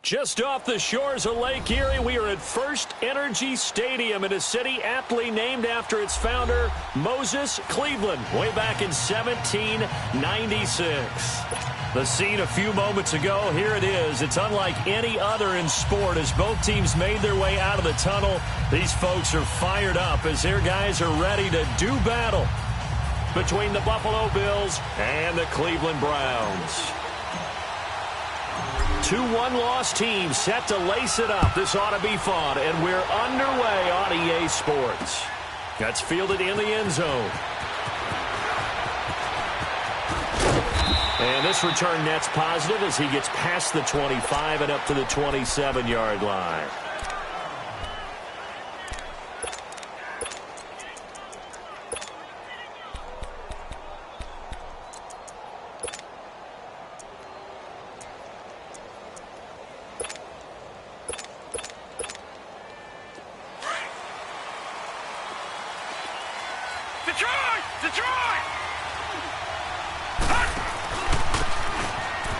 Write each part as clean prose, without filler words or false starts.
Just off the shores of Lake Erie, we are at First Energy Stadium in a city aptly named after its founder, Moses Cleveland, way back in 1796. The scene a few moments ago, here it is. It's unlike any other in sport as both teams made their way out of the tunnel. These folks are fired up as their guys are ready to do battle between the Buffalo Bills and the Cleveland Browns. Two one-loss teams set to lace it up. This ought to be fun, and we're underway on EA Sports. That's fielded in the end zone. And this return net's positive as he gets past the 25 and up to the 27-yard line.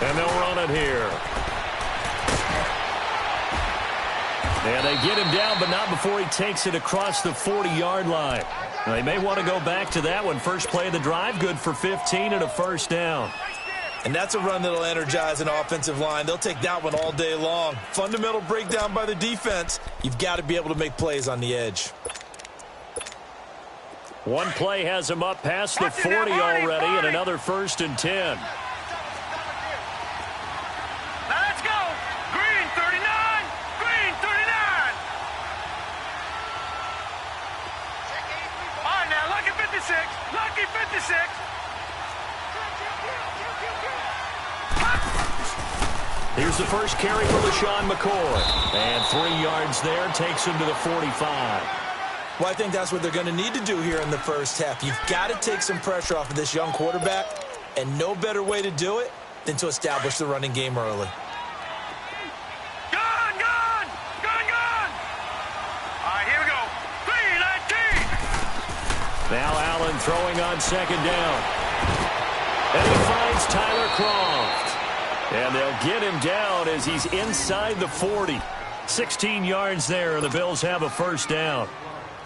And they'll run it here. And they get him down, but not before he takes it across the 40-yard line. Now, they may want to go back to that one. First play of the drive, good for 15 and a first down. And that's a run that'll energize an offensive line. They'll take that one all day long. Fundamental breakdown by the defense. You've got to be able to make plays on the edge. One play has him up past the 40 already, and another 1st and 10. Lucky 56. Here's the first carry for LaShawn McCoy. And 3 yards there, takes him to the 45. Well, I think that's what they're going to need to do here in the first half. You've got to take some pressure off of this young quarterback, and no better way to do it than to establish the running game early. Now Allen throwing on second down. And he finds Tyler Croft. And they'll get him down as he's inside the 40. 16 yards there, and the Bills have a first down.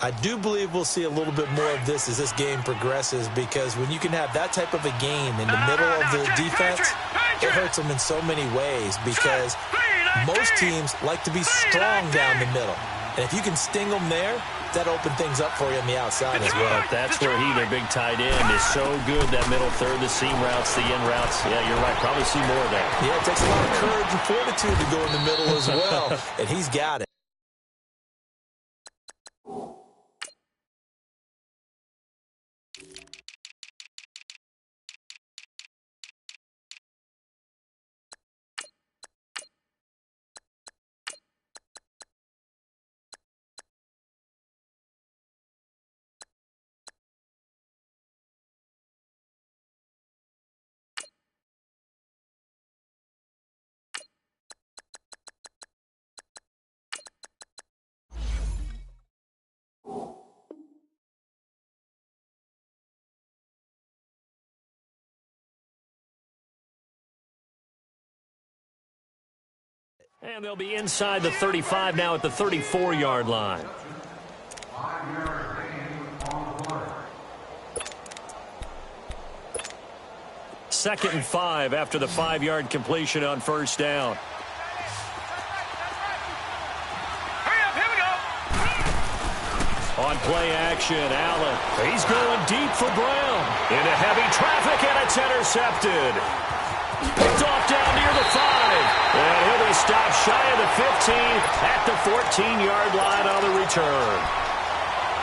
I do believe we'll see a little bit more of this as this game progresses, because when you can have that type of a game in the middle of the defense, it hurts them in so many ways, because most teams like to be strong down the middle. And if you can sting them there, that open things up for you on the outside as well. That's where their big tight end, is so good. That middle third, the seam routes, the in routes. Yeah, you're right. Probably see more of that. Yeah, it takes a lot of courage and fortitude to go in the middle as well. And he's got it. And they'll be inside the 35 now at the 34-yard line. Second and 5 after the 5-yard completion on first down. On play action, Allen. He's going deep for Brown. Into heavy traffic, and it's intercepted. Picked off down near the 5. And he'll be stopped shy of the 15 at the 14-yard line on the return.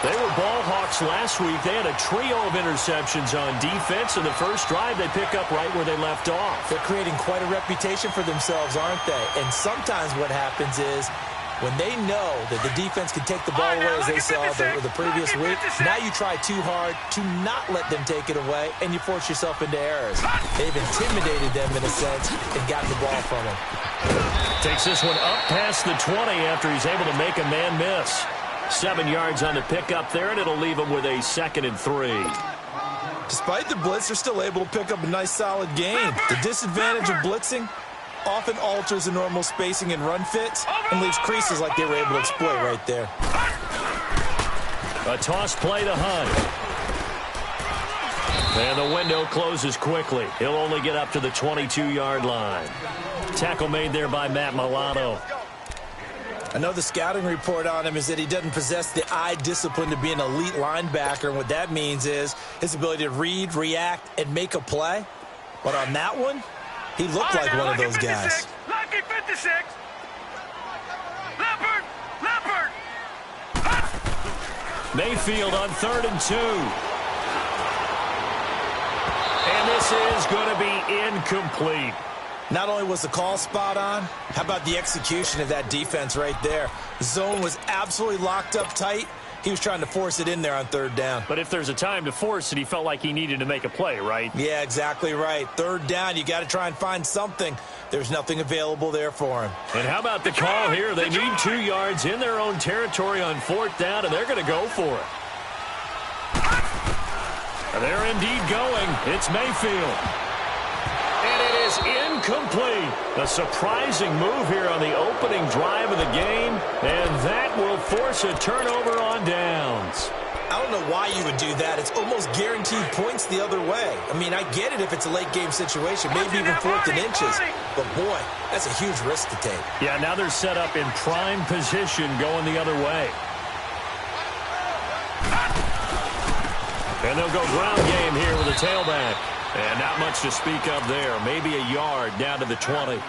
They were ball hawks last week. They had a trio of interceptions on defense. In the first drive, they pick up right where they left off. They're creating quite a reputation for themselves, aren't they? And sometimes what happens is, when they know that the defense can take the ball away as they saw the previous week, now you try too hard to not let them take it away, and you force yourself into errors. They've intimidated them in a sense and gotten the ball from them. Takes this one up past the 20 after he's able to make a man miss. 7 yards on the pickup there, and it'll leave him with a 2nd and 3. Despite the blitz, they're still able to pick up a nice solid gain. The disadvantage of blitzing, often alters the normal spacing and run fits and leaves creases like they were able to exploit right there. A toss play to Hunt. And the window closes quickly. He'll only get up to the 22-yard line. Tackle made there by Matt Milano. I know the scouting report on him is that he doesn't possess the eye discipline to be an elite linebacker. And what that means is his ability to read, react, and make a play. But on that one, he looked like one of those guys. Lucky 56. Leopard. Mayfield on 3rd and 2. And this is going to be incomplete. Not only was the call spot on, how about the execution of that defense right there? The zone was absolutely locked up tight. He was trying to force it in there on 3rd down. But if there's a time to force it, he felt like he needed to make a play, right? Yeah, exactly right. 3rd down, you got to try and find something. There's nothing available there for him. And how about the call here? They need 2 yards in their own territory on 4th down, and they're going to go for it. And they're indeed going. It's Mayfield. And it is incomplete. A surprising move here on the opening drive of the game, and that will force a turnover on downs. I don't know why you would do that. It's almost guaranteed points the other way. I mean, I get it if it's a late game situation, maybe even 4th and inches. But, boy, that's a huge risk to take. Yeah, now they're set up in prime position going the other way. And they'll go ground game here with a tailback. And not much to speak of there. Maybe a yard down to the 20.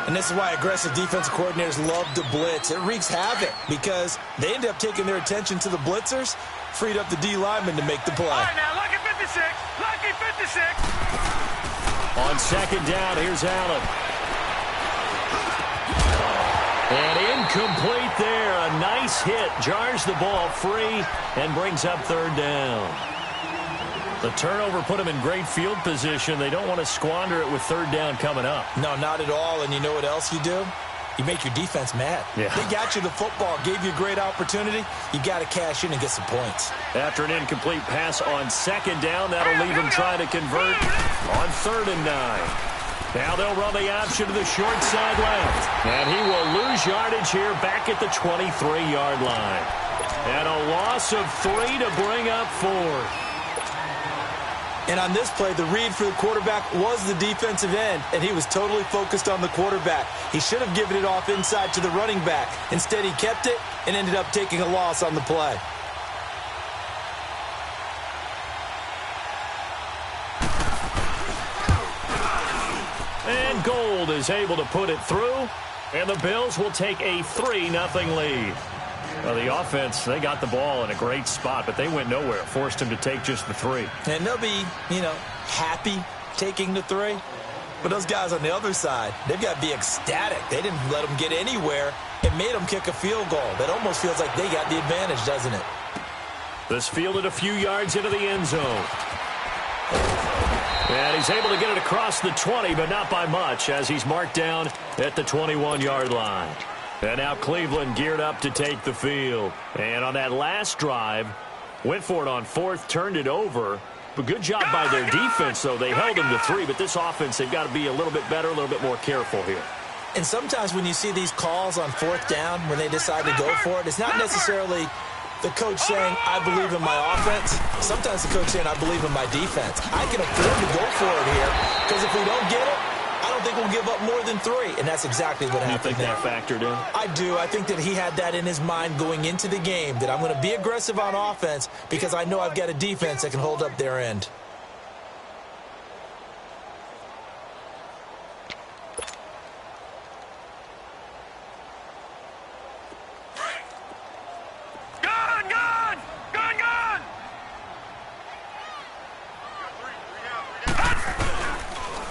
And this is why aggressive defensive coordinators love to blitz. It wreaks havoc because they end up taking their attention to the blitzers, freed up the D lineman to make the play. All right, now, lucky 56. Lucky 56. On 2nd down, here's Allen. And incomplete there. A nice hit. Jars the ball free and brings up 3rd down. The turnover put them in great field position. They don't want to squander it with 3rd down coming up. No, not at all. And you know what else you do? You make your defense mad. Yeah. They got you the football, gave you a great opportunity. You got to cash in and get some points. After an incomplete pass on 2nd down, that'll leave them trying to convert on 3rd and 9. Now they'll run the option to the short side left. And he will lose yardage here back at the 23-yard line. And a loss of 3 to bring up 4. And on this play, the read for the quarterback was the defensive end, and he was totally focused on the quarterback. He should have given it off inside to the running back. Instead, he kept it and ended up taking a loss on the play. And Gold is able to put it through, and the Bills will take a 3-0 lead. Well, the offense, they got the ball in a great spot, but they went nowhere. Forced him to take just the 3. And they'll be, happy taking the 3. But those guys on the other side, they've got to be ecstatic. They didn't let them get anywhere. It made them kick a field goal. That almost feels like they got the advantage, doesn't it? This fielded a few yards into the end zone. And he's able to get it across the 20, but not by much, as he's marked down at the 21-yard line. And now Cleveland geared up to take the field. And on that last drive, went for it on 4th, turned it over. But good job by their defense, though. They held them to 3, but this offense, they've got to be a little bit better, a little bit more careful here. And sometimes when you see these calls on 4th down, when they decide to go for it, it's not necessarily the coach saying, I believe in my offense. Sometimes the coach saying, I believe in my defense. I can afford to go for it here, because if we don't get it, I don't think we'll give up more than 3, and that's exactly what happened there. You think that factored in? I do. I think that he had that in his mind going into the game, that I'm going to be aggressive on offense because I know I've got a defense that can hold up their end.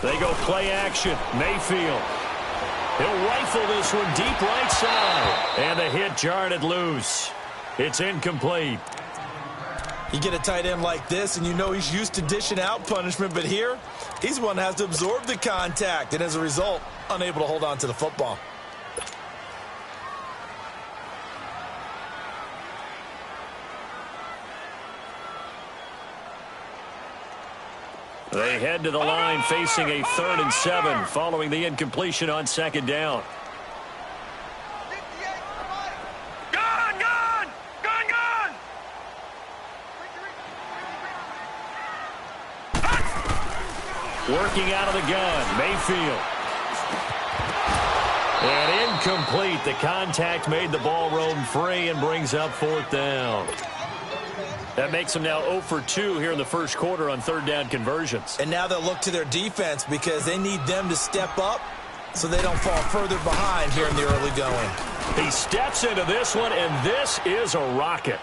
They go play action. Mayfield. He'll rifle this one deep right side. And the hit jarred it loose. It's incomplete. You get a tight end like this, and you know he's used to dishing out punishment. But here, he's the one that has to absorb the contact. And as a result, unable to hold on to the football. They head to the line facing a 3rd and 7 following the incompletion on 2nd down. Working out of the gun, Mayfield. And incomplete. The contact made the ball roam free and brings up 4th down. That makes them now 0 for 2 here in the first quarter on 3rd down conversions. And now they'll look to their defense because they need them to step up so they don't fall further behind here in the early going. He steps into this one, and this is a rocket.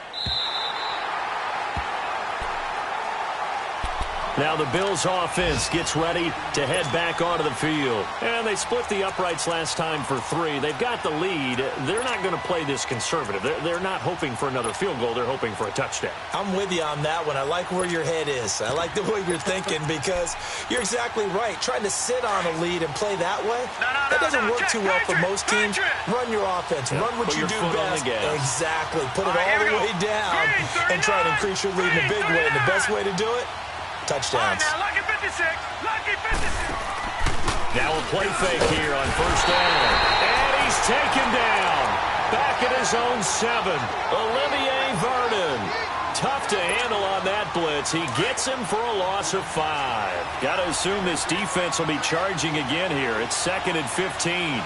Now the Bills offense gets ready to head back onto the field. And they split the uprights last time for 3. They've got the lead. They're not going to play this conservative. They're not hoping for another field goal. They're hoping for a touchdown. I'm with you on that one. I like where your head is. I like the way you're thinking because you're exactly right. Trying to sit on a lead and play that way, that doesn't work too well for most teams. Run your offense. Run what you do best. Exactly. Put it all the way down and try to increase your lead in a big way. And the best way to do it, touchdowns. Lucky 56. Lucky 56. Now a play fake here on 1st down. And he's taken down. Back at his own 7. Olivier Vernon. Tough to handle on that blitz. He gets him for a loss of 5. Got to assume this defense will be charging again here. It's 2nd and 15.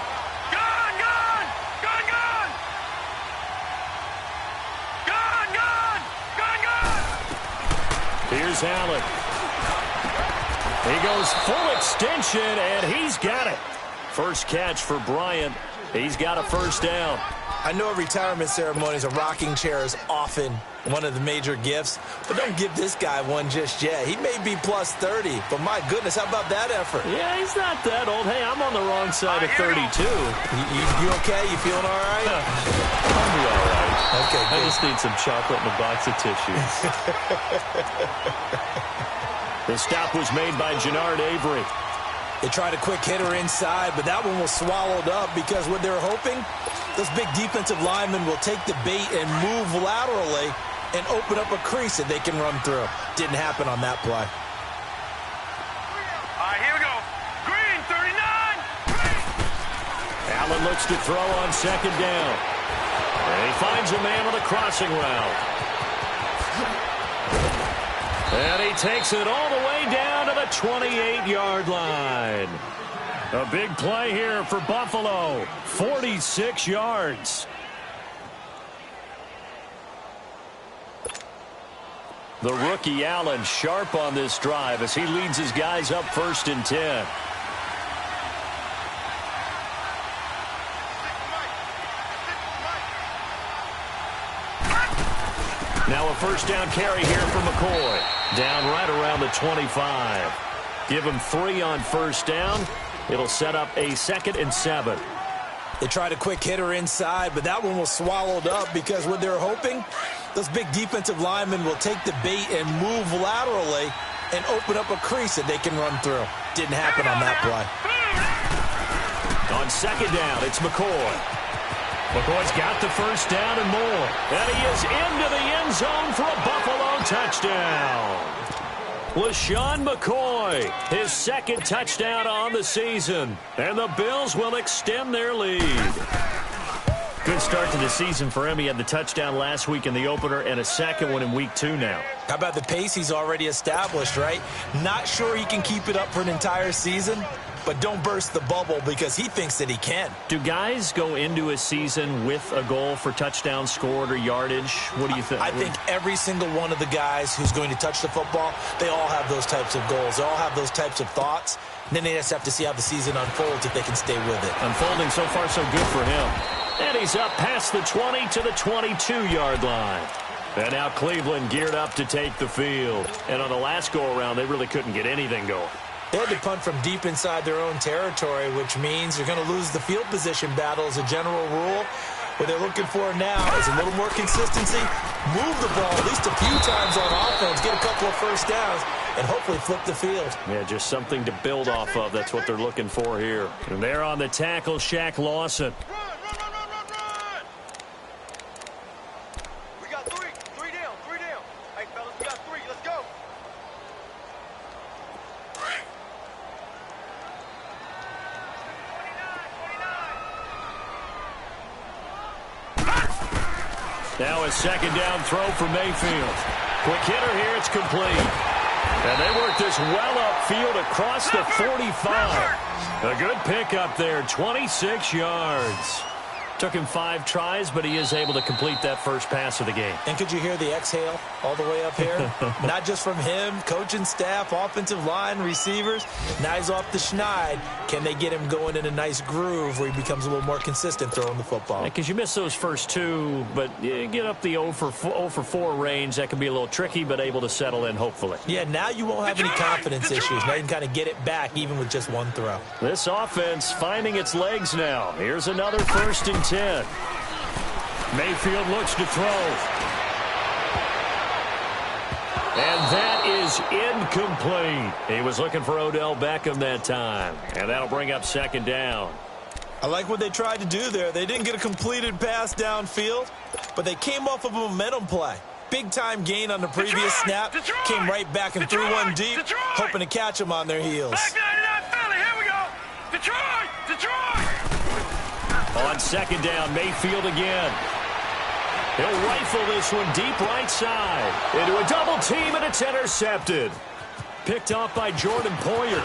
Here's Allen. He goes full extension, and he's got it. First catch for Bryant. He's got a 1st down. I know retirement ceremonies, a rocking chair is often one of the major gifts, but don't give this guy one just yet. He may be plus 30, but my goodness, how about that effort? Yeah, he's not that old. Hey, I'm on the wrong side of 32. You okay? You feeling all right? I'll be all right. Okay, good. I just need some chocolate and a box of tissues. The stop was made by Jannard Avery. They tried a quick hitter inside, but that one was swallowed up because what they're hoping, this big defensive lineman will take the bait and move laterally and open up a crease that they can run through. Didn't happen on that play. All right, here we go. Green, 39. Allen looks to throw on 2nd down. And he finds a man on the crossing route. And he takes it all the way down to the 28-yard line. A big play here for Buffalo. 46 yards. The rookie Allen sharp on this drive as he leads his guys up 1st and 10. Now a 1st down carry here for McCoy. Down right around the 25. Give him 3 on 1st down. It'll set up a 2nd and 7. They tried a quick hitter inside, but that one was swallowed up because what they're hoping, this big defensive lineman will take the bait and move laterally and open up a crease that they can run through. Didn't happen on that play. On 2nd down, it's McCoy. McCoy's got the 1st down and more. And he is into the end zone for a Buffalo touchdown. LaShawn McCoy, his 2nd touchdown on the season. And the Bills will extend their lead. Good start to the season for him. He had the touchdown last week in the opener and a 2nd one in week 2 now. How about the pace he's already established, right? Not sure he can keep it up for an entire season, but don't burst the bubble because he thinks that he can. Do guys go into a season with a goal for touchdowns scored or yardage? What do you think? I think every single one of the guys who's going to touch the football, they all have those types of goals. They all have those types of thoughts. And then they just have to see how the season unfolds if they can stay with it. Unfolding so far so good for him. And he's up past the 20 to the 22-yard line. And now Cleveland geared up to take the field. And on the last go-around, they really couldn't get anything going. They had to punt from deep inside their own territory, which means they're going to lose the field position battle as a general rule. What they're looking for now is a little more consistency, move the ball at least a few times on offense, get a couple of 1st downs, and hopefully flip the field. Yeah, just something to build off of. That's what they're looking for here. And they're on the tackle, Shaq Lawson. We got 3 down. Hey, fellas, we got 3. Let's go. Now a second down throw for Mayfield. Quick hitter here, it's complete. And they work this well upfield across the 45. A good pickup there, 26 yards. Took him 5 tries, but he is able to complete that first pass of the game. And could you hear the exhale all the way up here? Not just from him, coaching staff, offensive line, receivers. Now he's off the schneid. Can they get him going in a nice groove where he becomes a little more consistent throwing the football? Because you miss those first 2, but you get up the 0 for 4 range. That can be a little tricky, but able to settle in, hopefully. Yeah, now you won't have any confidence issues. Now you can kind of get it back even with just 1 throw. This offense finding its legs now. Here's another 1st and 10. Mayfield looks to throw. And that is incomplete. He was looking for Odell Beckham that time. And that'll bring up 2nd down. I like what they tried to do there. They didn't get a completed pass downfield, but they came off of a momentum play. Big-time gain on the previous snap. Came right back and threw one deep, hoping to catch them on their heels. Back 99 Philly, here we go. Detroit! On 2nd down, Mayfield again. He'll rifle this one deep right side. Into a double team, and it's intercepted. Picked off by Jordan Poyer.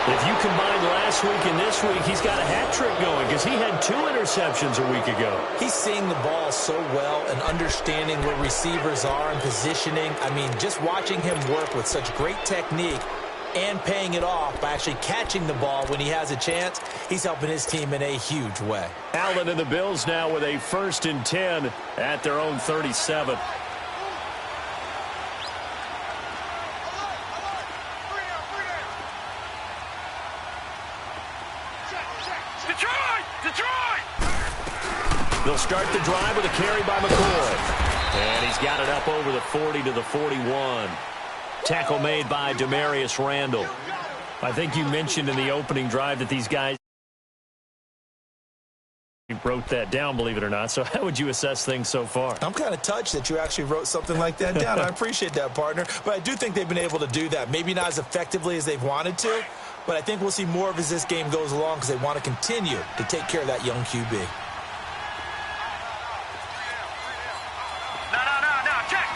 If you combine last week and this week, he's got a hat trick going because he had 2 interceptions a week ago. He's seeing the ball so well and understanding where receivers are and positioning. I mean, just watching him work with such great technique and paying it off by actually catching the ball when he has a chance, he's helping his team in a huge way. Allen and the Bills now with a 1st and 10 at their own 37. Detroit! They'll start the drive with a carry by McCoy. And he's got it up over the 40 to the 41. Tackle made by Demarius Randall. I think you mentioned in the opening drive that these guys wrote that down, believe it or not. So how would you assess things so far? I'm kind of touched that you actually wrote something like that down. I appreciate that, partner. But I do think they've been able to do that. Maybe not as effectively as they've wanted to, but I think we'll see more of as this game goes along because they want to continue to take care of that young QB. No. Check.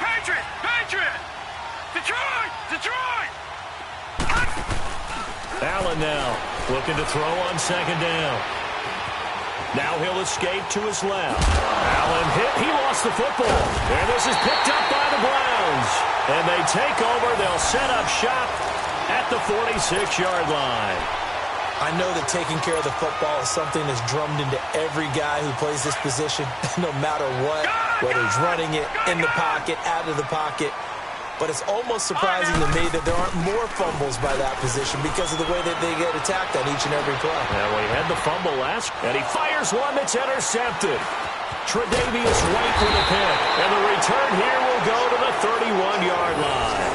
Patriot! Detroit! Allen now looking to throw on 2nd down. Now he'll escape to his left. Allen hit. He lost the football. And this is picked up by the Browns. And they take over. They'll set up shop at the 46-yard line. I know that taking care of the football is something that's drummed into every guy who plays this position, no matter what, whether he's running it, in the pocket, out of the pocket. But it's almost surprising to me that there aren't more fumbles by that position because of the way that they get attacked on each and every play. Yeah, well, he had the fumble last, and he fires one that's intercepted. Tre'Davious White with a pick, and the return here will go to the 31-yard line.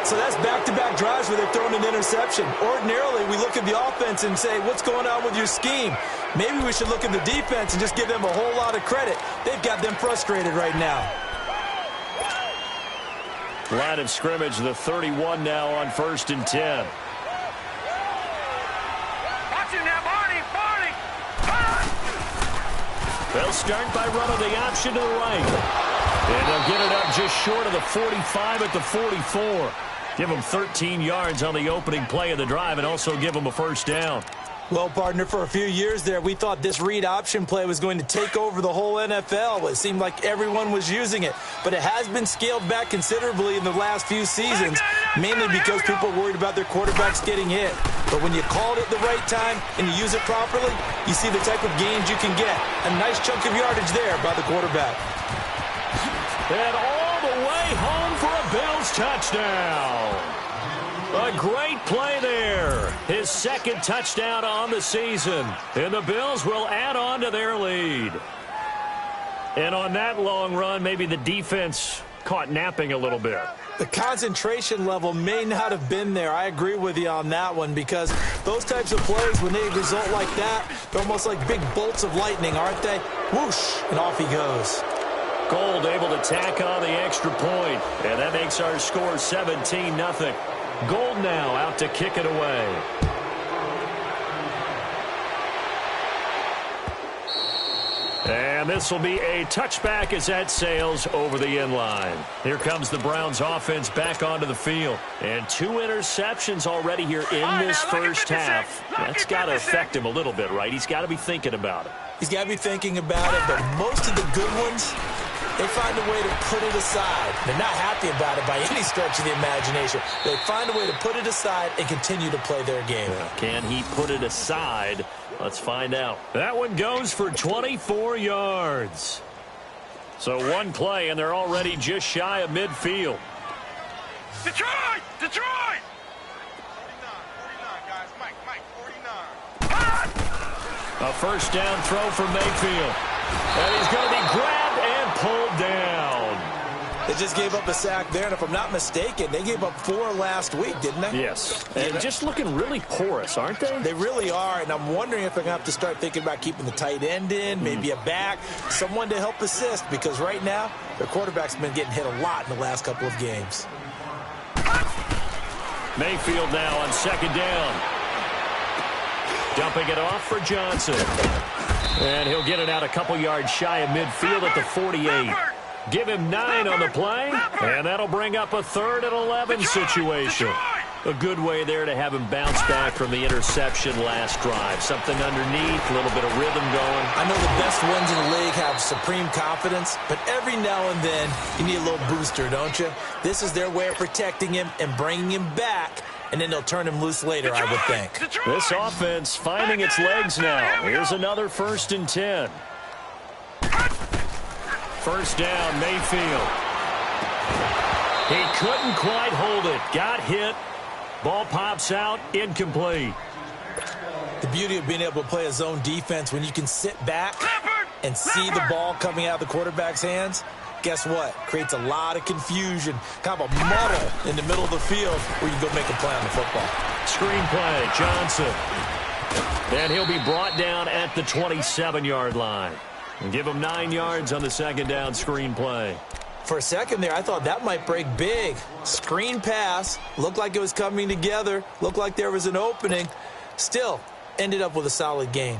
So that's back-to-back drives where they're throwing an interception. Ordinarily, we look at the offense and say, what's going on with your scheme? Maybe we should look at the defense and just give them a whole lot of credit. They've got them frustrated right now. Line of scrimmage, the 31 now on 1st and 10. Watch him now, Barney! They'll start by running the option to the right. And they'll get it up just short of the 45 at the 44. Give them 13 yards on the opening play of the drive and also give them a 1st down. Well, partner, for a few years there, we thought this read option play was going to take over the whole NFL. It seemed like everyone was using it. But it has been scaled back considerably in the last few seasons, mainly because people are worried about their quarterbacks getting hit. But when you call it at the right time and you use it properly, you see the type of gains you can get. A nice chunk of yardage there by the quarterback. And all the way home for a Bills touchdown. A great play there. His 2nd touchdown on the season. And the Bills will add on to their lead. And on that long run, maybe the defense caught napping a little bit. The concentration level may not have been there. I agree with you on that one because those types of plays, when they result like that, they're almost like big bolts of lightning, aren't they? Whoosh, and off he goes. Gold able to tack on the extra point. And that makes our score 17-0. Gold now out to kick it away. And this will be a touchback as that sails over the end line. Here comes the Browns offense back onto the field. And 2 interceptions already here in this first half. That's got to affect him a little bit, right? He's got to be thinking about it. He's got to be thinking about it, but most of the good ones, they find a way to put it aside. They're not happy about it by any stretch of the imagination. They find a way to put it aside and continue to play their game. Can he put it aside? Let's find out. That one goes for 24 yards. So one play, and they're already just shy of midfield. Detroit! Detroit! 49, guys. Mike, 49. A first down throw for Mayfield. And he's going to be grabbed and pulled down. They just gave up a sack there, and if I'm not mistaken, they gave up 4 last week, didn't they? Yes. And just looking really porous, aren't they? They really are, and I'm wondering if they're going to have to start thinking about keeping the tight end in, maybe a back, someone to help assist, because right now, their quarterback's been getting hit a lot in the last couple of games. Mayfield now on second down. Dumping it off for Johnson. And he'll get it out a couple yards shy of midfield at the 48. Give him 9 on the play, and that'll bring up a 3rd and 11 situation. A good way there to have him bounce back from the interception last drive. Something underneath, a little bit of rhythm going. I know the best ones in the league have supreme confidence, but every now and then you need a little booster, don't you? This is their way of protecting him and bringing him back, and then they'll turn him loose later, I would think. This offense finding its legs now. Here's another 1st and 10. First down, Mayfield. He couldn't quite hold it. Got hit. Ball pops out, incomplete. The beauty of being able to play a zone defense when you can sit back and see the ball coming out of the quarterback's hands, guess what? Creates a lot of confusion, kind of a muddle in the middle of the field where you go make a play on the football. Screen play, Johnson. And he'll be brought down at the 27-yard line. And give him 9 yards on the second down screen play. For a second there, I thought that might break big. Screen pass, looked like it was coming together, looked like there was an opening. Still, ended up with a solid gain.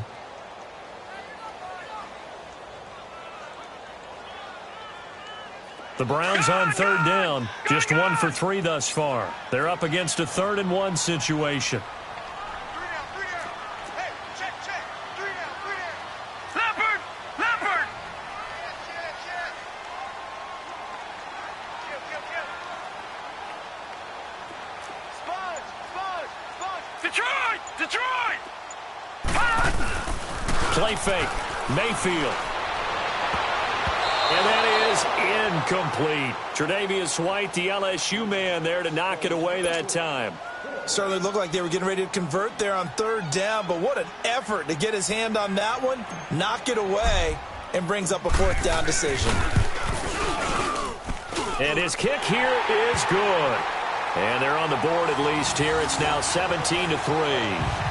The Browns on 3rd down, just 1 for 3 thus far. They're up against a 3rd and 1 situation. 3 down. Hey, check. 3 down. Leopard! Leopard! Check. Sponge. Detroit! Detroit! Play fake, Mayfield. And that is incomplete. Tre'Davious White, the LSU man there to knock it away that time. Certainly looked like they were getting ready to convert there on 3rd down, but what an effort to get his hand on that one, knock it away, and brings up a 4th down decision. And his kick here is good. And they're on the board at least here. It's now 17-3.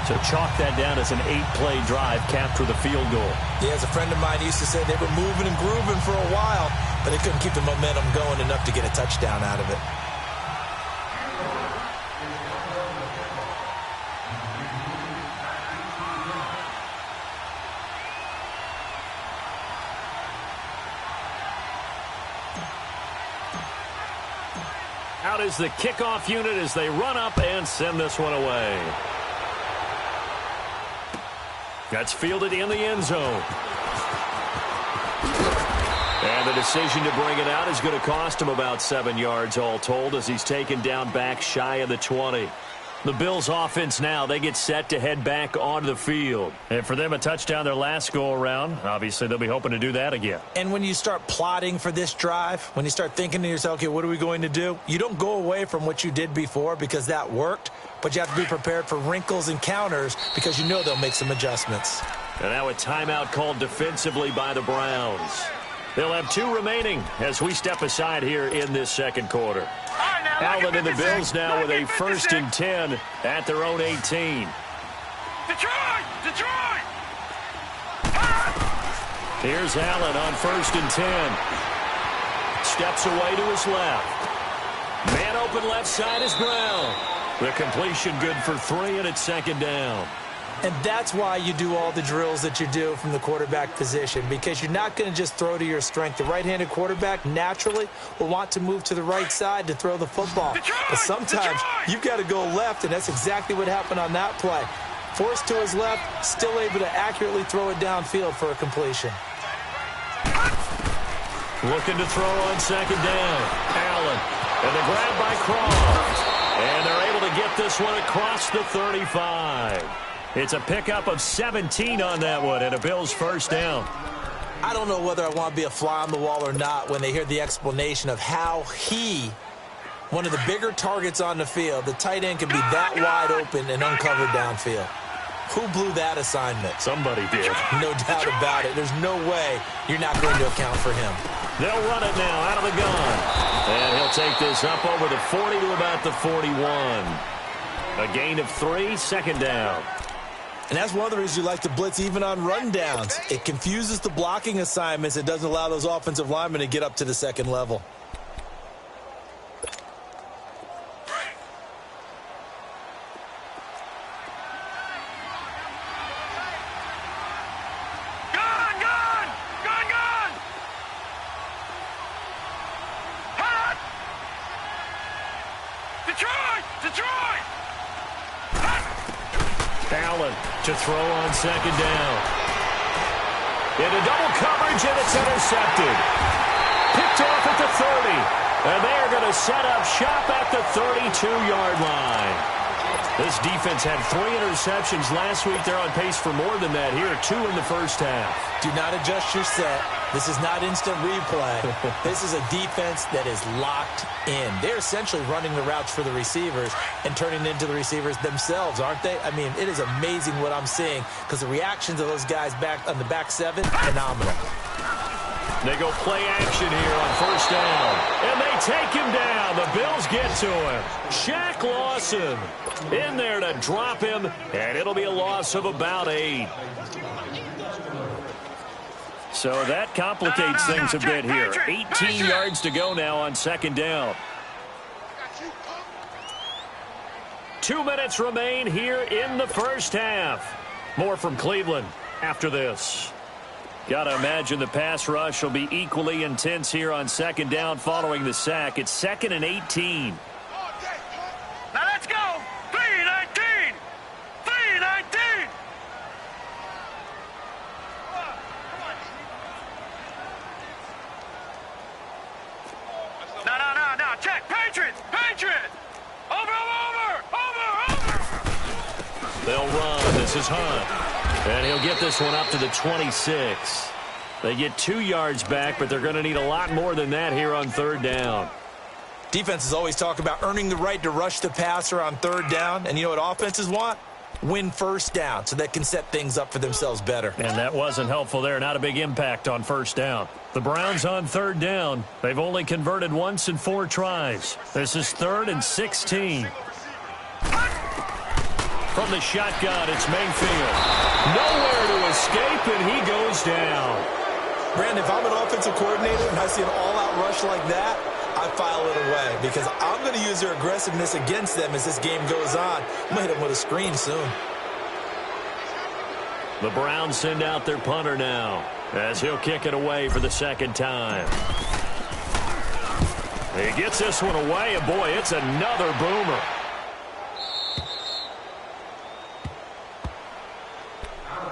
So chalk that down as an 8-play drive, capture the field goal. Yeah, as a friend of mine used to say, they were moving and grooving for a while, but they couldn't keep the momentum going enough to get a touchdown out of it. Out is the kickoff unit as they run up and send this one away. That's fielded in the end zone. And the decision to bring it out is going to cost him about 7 yards all told as he's taken down back shy of the 20. The Bills offense now, they get set to head back onto the field. And for them, a touchdown their last go-around. Obviously, they'll be hoping to do that again. And when you start plotting for this drive, when you start thinking to yourself, okay, what are we going to do? You don't go away from what you did before because that worked, but you have to be prepared for wrinkles and counters because you know they'll make some adjustments. And now a timeout called defensively by the Browns. They'll have 2 remaining as we step aside here in this second quarter. Allen and the Bills now with a 1st and 10 at their own 18. Detroit! Detroit! Here's Allen on 1st and 10. Steps away to his left. Man open left side is Brown. The completion good for 3, and it's 2nd down. And that's why you do all the drills that you do from the quarterback position, because you're not going to just throw to your strength. The right-handed quarterback naturally will want to move to the right side to throw the football. But sometimes you've got to go left, and that's exactly what happened on that play. Forced to his left, still able to accurately throw it downfield for a completion. Looking to throw on second down. Allen. And the grab by Cross. And they're able to get this one across the 35. It's a pickup of 17 on that one and a Bills first down. I don't know whether I want to be a fly on the wall or not when they hear the explanation of how one of the bigger targets on the field, the tight end, can be that wide open and uncovered downfield. Who blew that assignment? Somebody did. No doubt about it. There's no way you're not going to account for him. They'll run it now out of the gun. And he'll take this up over the 40 to about the 41. A gain of 3, second down. And that's one of the reasons you like to blitz even on rundowns. It confuses the blocking assignments. It doesn't allow those offensive linemen to get up to the second level. Allen to throw on second down. Into double coverage, and it's intercepted. Picked off at the 30. And they are going to set up shop at the 32-yard line. This defense had 3 interceptions last week. They're on pace for more than that here. 2 in the first half. Do not adjust your set. This is not instant replay. This is a defense that is locked in. They're essentially running the routes for the receivers and turning into the receivers themselves, aren't they? I mean, it is amazing what I'm seeing because the reactions of those guys back on the back 7, phenomenal. They go play action here on first down. And they take him down. The Bills get to him. Shaq Lawson in there to drop him, and it'll be a loss of about 8. So that complicates things a bit here. 18 yards to go now on second down. 2 minutes remain here in the first half. More from Cleveland after this. Got to imagine the pass rush will be equally intense here on second down following the sack. It's 2nd and 18. Now let's go. 3-19. 3-19. No. Check. Patriots. Over. They'll run. This is Hunt. And he'll get this one up to the 26. They get 2 yards back, but they're going to need a lot more than that here on third down. Defenses always talk about earning the right to rush the passer on third down. And you know what offenses want? Win first down so they can set things up for themselves better. And that wasn't helpful there. Not a big impact on first down. The Browns on third down. They've only converted once in 4 tries. This is 3rd and 16. From the shotgun, it's Mayfield. Nowhere to escape, and he goes down. Brandon, if I'm an offensive coordinator and I see an all-out rush like that, I file it away because I'm going to use their aggressiveness against them as this game goes on. I'm going to hit them with a screen soon. The Browns send out their punter now as he'll kick it away for the second time. He gets this one away, and boy, it's another boomer.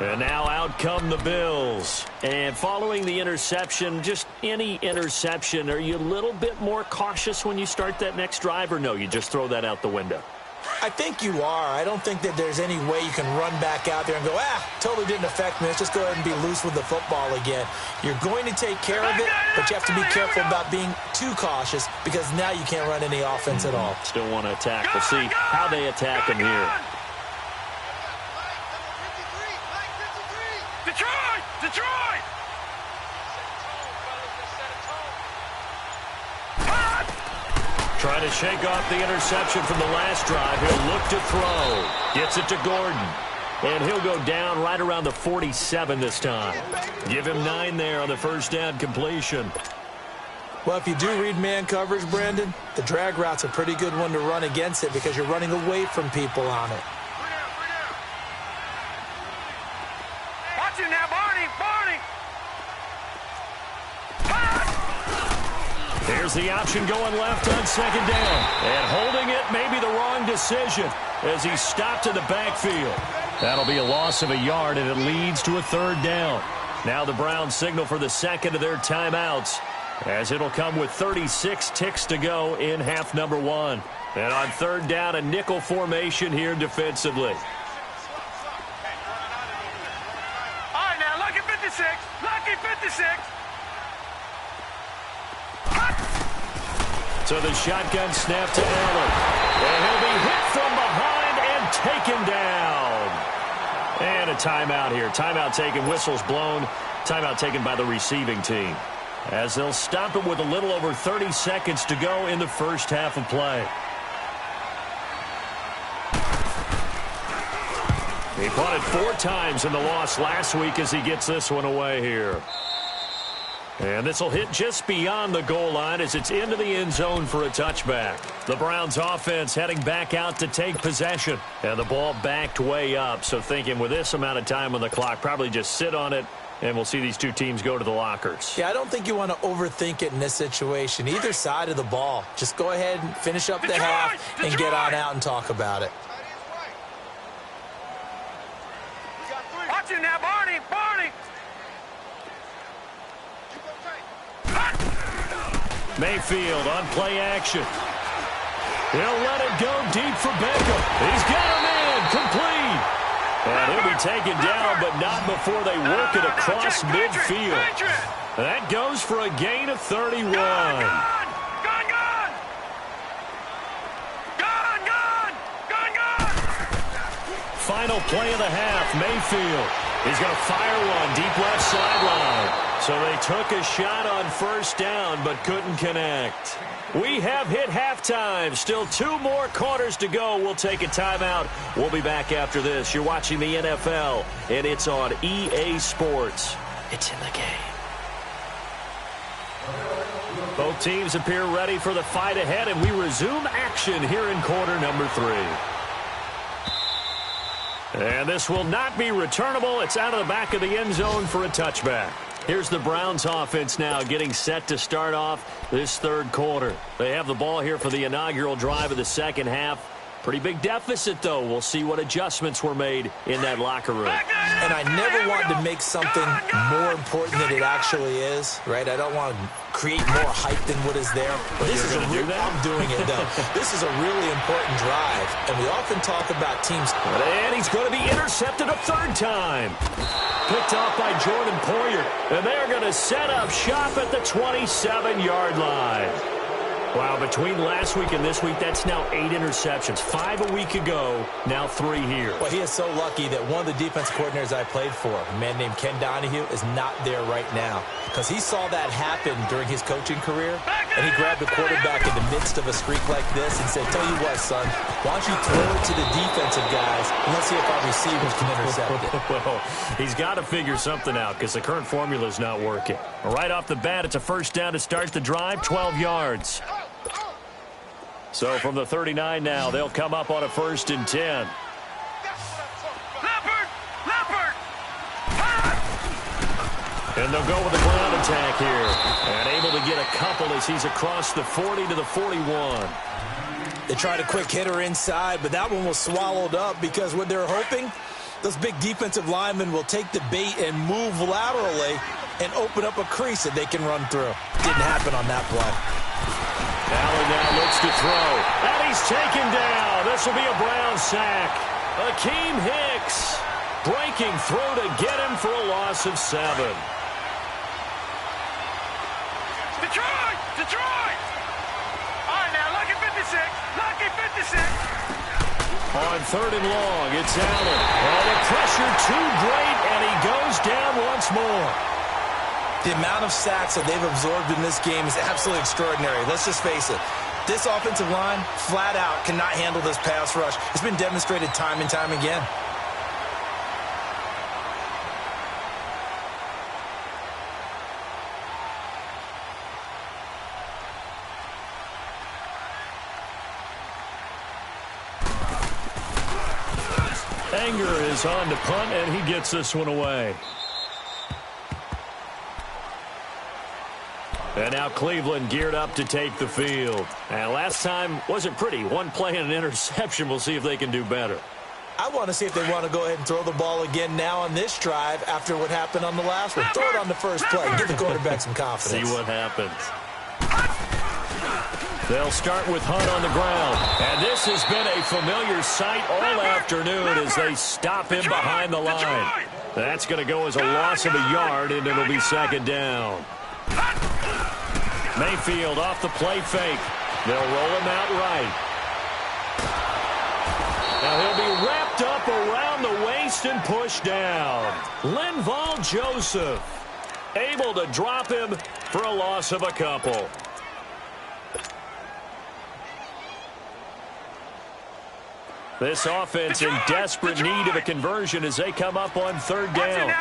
And now out come the Bills. And following the interception, just any interception, are you a little bit more cautious when you start that next drive, or no, you just throw that out the window? I think you are. I don't think that there's any way you can run back out there and go, totally didn't affect me. Let's just go ahead and be loose with the football again. You're going to take care of it, but you have to be careful about being too cautious because now you can't run any offense at all. Still want to attack. We'll see how they attack him here. Detroit! Trying to shake off the interception from the last drive. He'll look to throw. Gets it to Gordon. And he'll go down right around the 47 this time. Give him 9 there on the first down completion. Well, if you do read man coverage, Brandon, the drag route's a pretty good one to run against it because you're running away from people on it. Here's the option going left on second down. And holding it may be the wrong decision as he stopped in the backfield. That'll be a loss of a yard, and it leads to a third down. Now the Browns signal for the second of their timeouts, as it'll come with 36 ticks to go in half number one. And on third down, a nickel formation here defensively. All right, now, lucky 56. Lucky 56. So the shotgun snap to Allen. And he'll be hit from behind and taken down. And a timeout here. Timeout taken, whistles blown. Timeout taken by the receiving team, as they'll stop it with a little over 30 seconds to go in the first half of play. He punted 4 times in the loss last week as he gets this one away here. And this will hit just beyond the goal line as it's into the end zone for a touchback. The Browns offense heading back out to take possession. And the ball backed way up. So thinking with this amount of time on the clock, probably just sit on it, and we'll see these two teams go to the lockers. Yeah, I don't think you want to overthink it in this situation. Either side of the ball. Just go ahead and finish up the half and get on out and talk about it. Watch him now, Barney. Barney. Mayfield on play action. He'll let it go deep for Beckham. He's got him in, complete. And he'll be taken down, but not before they work it across midfield. That goes for a gain of 31. Gone. Final play of the half, Mayfield. He's going to fire one deep left sideline. So they took a shot on first down, but couldn't connect. We have hit halftime. Still 2 more quarters to go. We'll take a timeout. We'll be back after this. You're watching the NFL, and it's on EA Sports. It's in the game. Both teams appear ready for the fight ahead, and we resume action here in quarter number 3. And this will not be returnable. It's out of the back of the end zone for a touchback. Here's the Browns offense now getting set to start off this third quarter. They have the ball here for the inaugural drive of the second half. Pretty big deficit, though. We'll see what adjustments were made in that locker room. And I never want to make something more important than it actually is, right? I don't want to create more hype than what is there. But this is I'm doing it, though. This is a really important drive. And we often talk about teams. And he's going to be intercepted a third time. Picked off by Jordan Poyer. And they're going to set up shop at the 27-yard line. Wow, between last week and this week, that's now 8 interceptions. 5 a week ago, now 3 here. Well, he is so lucky that one of the defense coordinators I played for, a man named Ken Donahue, is not there right now. Because he saw that happen during his coaching career, and he grabbed the quarterback in the midst of a streak like this and said, tell you what, son, why don't you throw it to the defensive guys, and let's see if our receivers can intercept it. Well, he's got to figure something out because the current formula is not working. Right off the bat, it's a first down to start the drive, 12 yards. So from the 39 now, they'll come up on a 1st and 10. Leopard! And they'll go with the ground attack here. And able to get a couple as he's across the 40 to the 41. They tried a quick hitter inside, but that one was swallowed up because what they're hoping, those big defensive linemen will take the bait and move laterally and open up a crease that they can run through. Didn't happen on that play. Allen now looks to throw. And he's taken down. This will be a Brown sack. Akeem Hicks breaking through to get him for a loss of 7. Detroit! All right, now, lucky 56. Lucky 56. On 3rd and long, it's Allen. Oh, the pressure too great, and he goes down once more. The amount of sacks that they've absorbed in this game is absolutely extraordinary. Let's just face it. This offensive line, flat out, cannot handle this pass rush. It's been demonstrated time and time again. Anger is on to punt, and he gets this one away. And now Cleveland geared up to take the field. And last time wasn't pretty. One play and an interception. We'll see if they can do better. I want to see if they want to go ahead and throw the ball again now on this drive after what happened on the last one. Throw it on the first play. Give the quarterback some confidence. See what happens. They'll start with Hunt on the ground. And this has been a familiar sight all afternoon as they stop him behind the line. That's going to go as a loss of a yard, and it'll be second down. Mayfield off the play fake. They'll roll him out right. Now he'll be wrapped up around the waist and pushed down. Linval Joseph able to drop him for a loss of a couple. This offense in desperate need of a conversion as they come up on third down.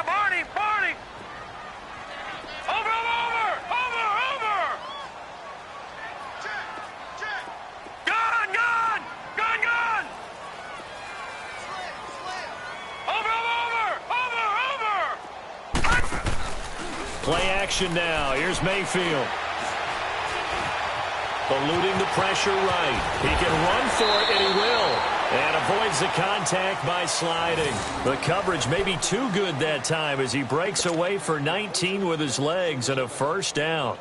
Play action now. Here's Mayfield. Eluding the pressure right. He can run for it, and he will. And avoids the contact by sliding. The coverage may be too good that time as he breaks away for 19 with his legs and a first down.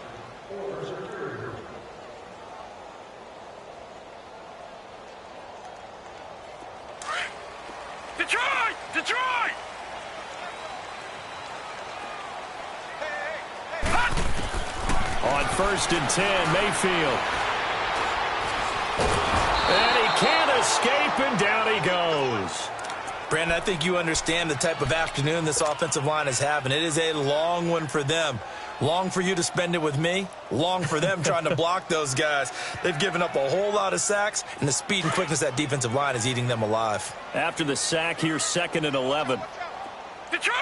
Detroit! On first and 10, Mayfield. And he can't escape, and down he goes. Brandon, I think you understand the type of afternoon this offensive line is having. It is a long one for them. Long for you to spend it with me. Long for them trying to block those guys. They've given up a whole lot of sacks, and the speed and quickness of that defensive line is eating them alive. After the sack, here's second and 11. Detroit!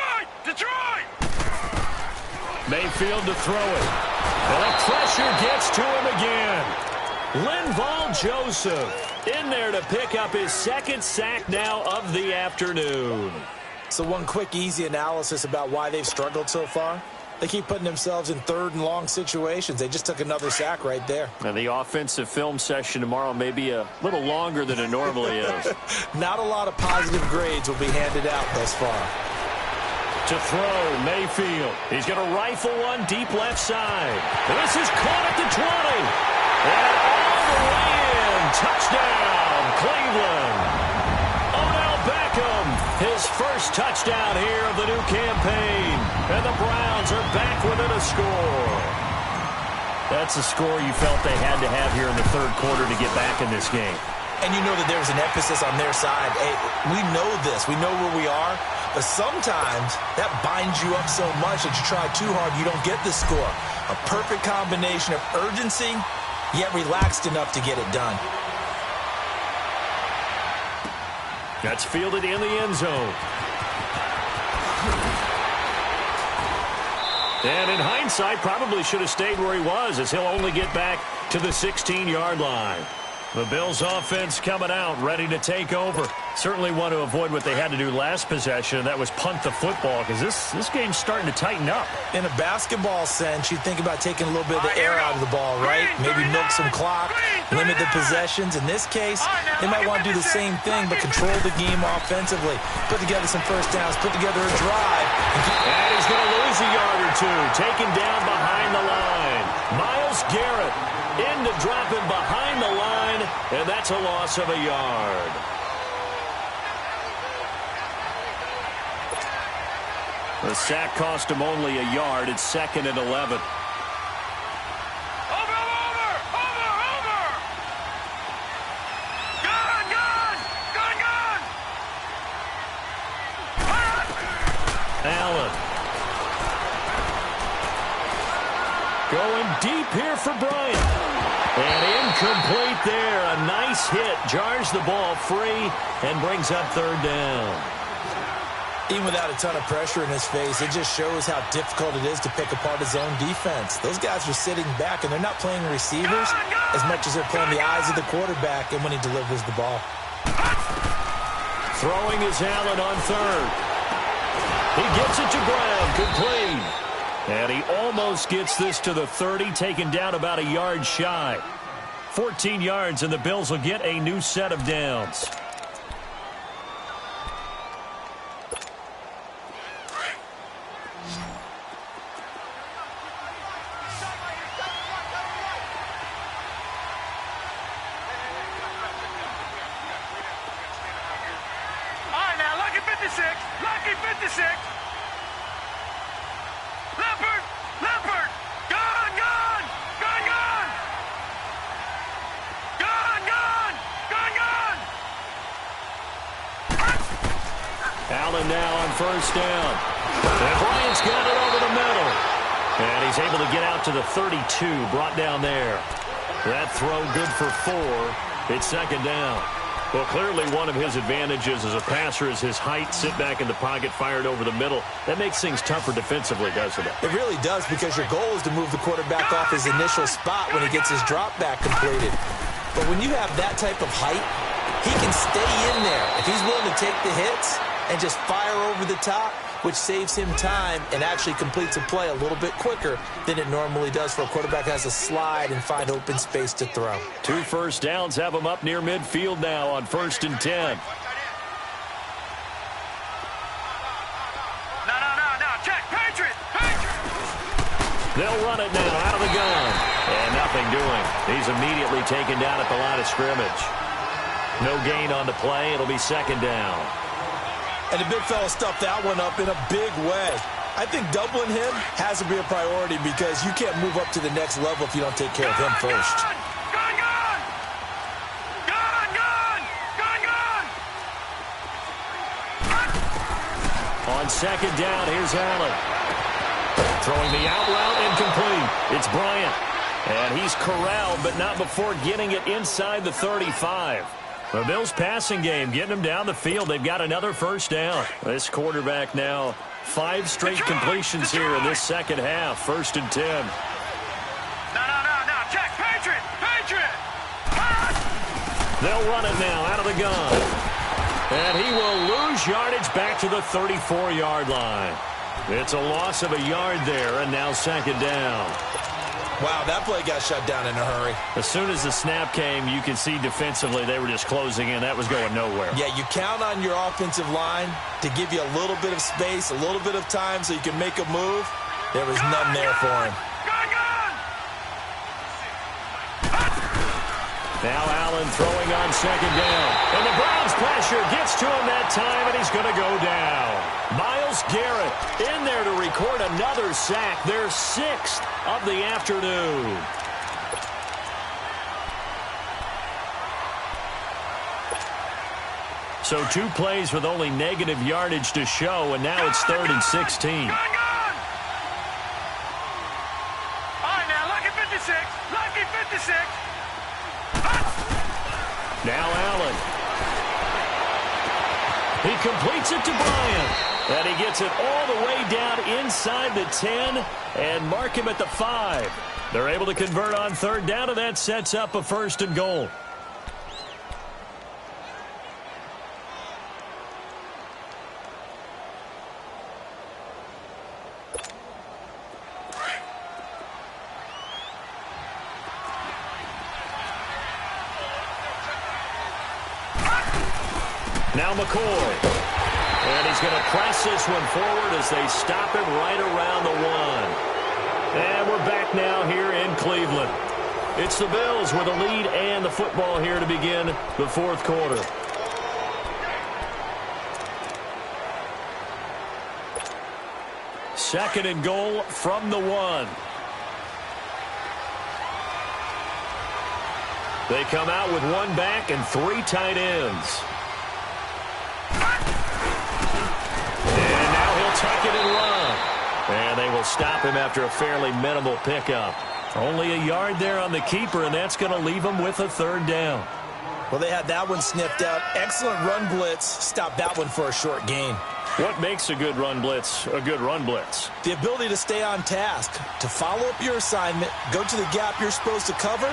Mayfield to throw it. And the pressure gets to him again. Linval Joseph in there to pick up his second sack now of the afternoon. So one quick, easy analysis about why they've struggled so far. They keep putting themselves in third and long situations. They just took another sack right there. And the offensive film session tomorrow may be a little longer than it normally is. Not a lot of positive grades will be handed out thus far. To throw, Mayfield. He's going to rifle one deep left side. This is caught at the 20. And all the way in. Touchdown, Cleveland. Odell Beckham, his first touchdown here of the new campaign. And the Browns are back within a score. That's a score you felt they had to have here in the third quarter to get back in this game. And you know that there was an emphasis on their side. Hey, we know this. We know where we are. But sometimes that binds you up so much that you try too hard, you don't get the score. A perfect combination of urgency, yet relaxed enough to get it done. That's fielded in the end zone. And in hindsight, probably should have stayed where he was, as he'll only get back to the 16-yard line. The Bills offense coming out, ready to take over. Certainly want to avoid what they had to do last possession, and that was punt the football, because this game's starting to tighten up. In a basketball sense, you think about taking a little bit of the air out of the ball, right? Maybe milk some clock, limit the possessions. In this case, they might want to do the same thing, but control the game offensively. Put together some first downs, put together a drive. And he's going to lose a yard or two, taken down behind the line. Myles Garrett in to drop him behind the line, and that's a loss of a yard. The sack cost him only a yard. It's second and 11. Allen. Going deep here for Bryant. And incomplete there. A nice hit. Jars the ball free and brings up third down. Even without a ton of pressure in his face, it just shows how difficult it is to pick apart his own defense. Those guys are sitting back, and they're not playing receivers as much as they're playing the eyes of the quarterback and when he delivers the ball. Throwing is Allen on third. He gets it to Brown. Complete. And he almost gets this to the 30, taken down about a yard shy. 14 yards, and the Bills will get a new set of downs. All right, now, lucky 56. Lucky 56. Leopard. Leopard. Gone, gone. Gone, gone. Gone, gone. Gone, gone. Allen now on first down. And Bryant's got it over the middle. And he's able to get out to the 32, brought down there. That throw good for 4. It's second down. Well, clearly one of his advantages as a passer is his height. Sit back in the pocket, fired over the middle. That makes things tougher defensively, doesn't it? It really does, because your goal is to move the quarterback off his initial spot when he gets his drop back completed. But when you have that type of height, he can stay in there. If he's willing to take the hits and just fire over the top, which saves him time and actually completes a play a little bit quicker than it normally does for a quarterback who has to slide and find open space to throw. 2 first downs have him up near midfield now on 1st and 10. No. Check. Patriot. Patriot. They'll run it now out of the gun. And nothing doing. He's immediately taken down at the line of scrimmage. No gain on the play. It'll be second down. And the big fella stuffed that one up in a big way. I think doubling him has to be a priority, because you can't move up to the next level if you don't take care of him first. Gone, gone. Gone, gone. Gone, gone. On second down, here's Allen. Throwing the out route, incomplete. It's Bryant. And he's corralled, but not before getting it inside the 35. The Bills' passing game getting them down the field. They've got another first down. This quarterback now 5 straight completions here in this second half. 1st and 10. No. Check. Patriot. Patriot. They'll run it now out of the gun. And he will lose yardage back to the 34-yard line. It's a loss of a yard there, and now second down. Wow, that play got shut down in a hurry. As soon as the snap came, you could see defensively they were just closing in. That was going nowhere. Yeah, you count on your offensive line to give you a little bit of space, a little bit of time so you can make a move. There was none there for him. Now Allen throwing on second down. And the Browns pressure gets to him that time, and he's going to go down. Myles Garrett in there to record another sack, their 6th of the afternoon. So 2 plays with only negative yardage to show, and now it's 3rd and 16. All right, now, lucky 56. Lucky 56. Now Allen. He completes it to Bryant. And he gets it all the way down inside the 10 and mark him at the 5. They're able to convert on 3rd down, and that sets up a 1st and goal. Now McCoy. And he's going to press this one forward as they stop him right around the 1. And we're back now here in Cleveland. It's the Bills with a lead and the football here to begin the 4th quarter. Second and goal from the 1. They come out with 1 back and 3 tight ends. And now he'll tuck it and run. And they will stop him after a fairly minimal pickup. Only a yard there on the keeper, and that's going to leave him with a 3rd down. Well, they had that one sniffed out. Excellent run blitz. Stop that one for a short gain. What makes a good run blitz a good run blitz? The ability to stay on task, to follow up your assignment, go to the gap you're supposed to cover,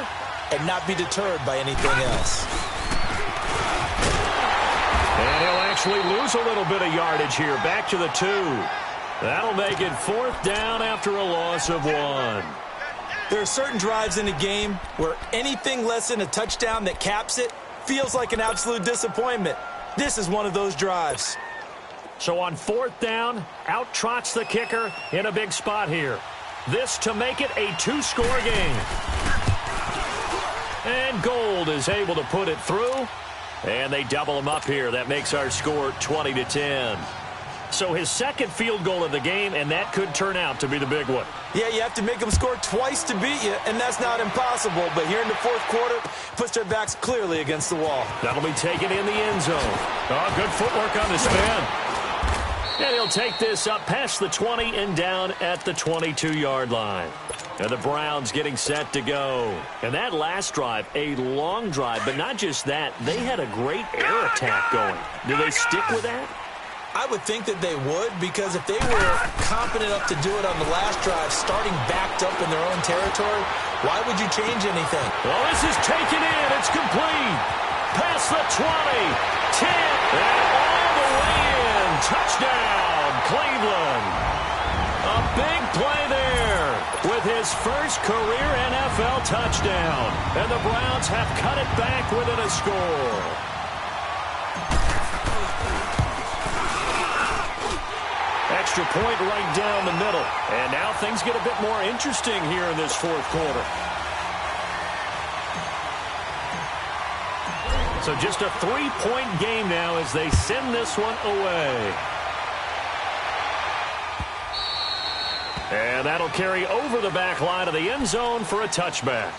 and not be deterred by anything else. And he'll actually lose a little bit of yardage here. Back to the 2. That'll make it 4th down after a loss of 1. There are certain drives in a game where anything less than a touchdown that caps it feels like an absolute disappointment. This is one of those drives. So on 4th down, out trots the kicker in a big spot here. This to make it a 2-score game. And Gold is able to put it through. And they double him up here. That makes our score 20-10. So his second field goal of the game, and that could turn out to be the big one. Yeah, you have to make them score twice to beat you, and that's not impossible. But here in the 4th quarter, puts their backs clearly against the wall. That'll be taken in the end zone. Oh, good footwork on this man. And he'll take this up past the 20 and down at the 22-yard line. And the Browns getting set to go. And that last drive, a long drive, but not just that. They had a great air attack going. Do they stick with that? I would think that they would, because if they were confident enough to do it on the last drive, starting backed up in their own territory, why would you change anything? Well, this is taken in. It's complete. Past the 20, 10, and all the way in. Touchdown, Cleveland. A big play there with his first career NFL touchdown. And the Browns have cut it back within a score. Extra point right down the middle. And now things get a bit more interesting here in this 4th quarter. So just a 3-point game now as they send this one away. And that'll carry over the back line of the end zone for a touchback.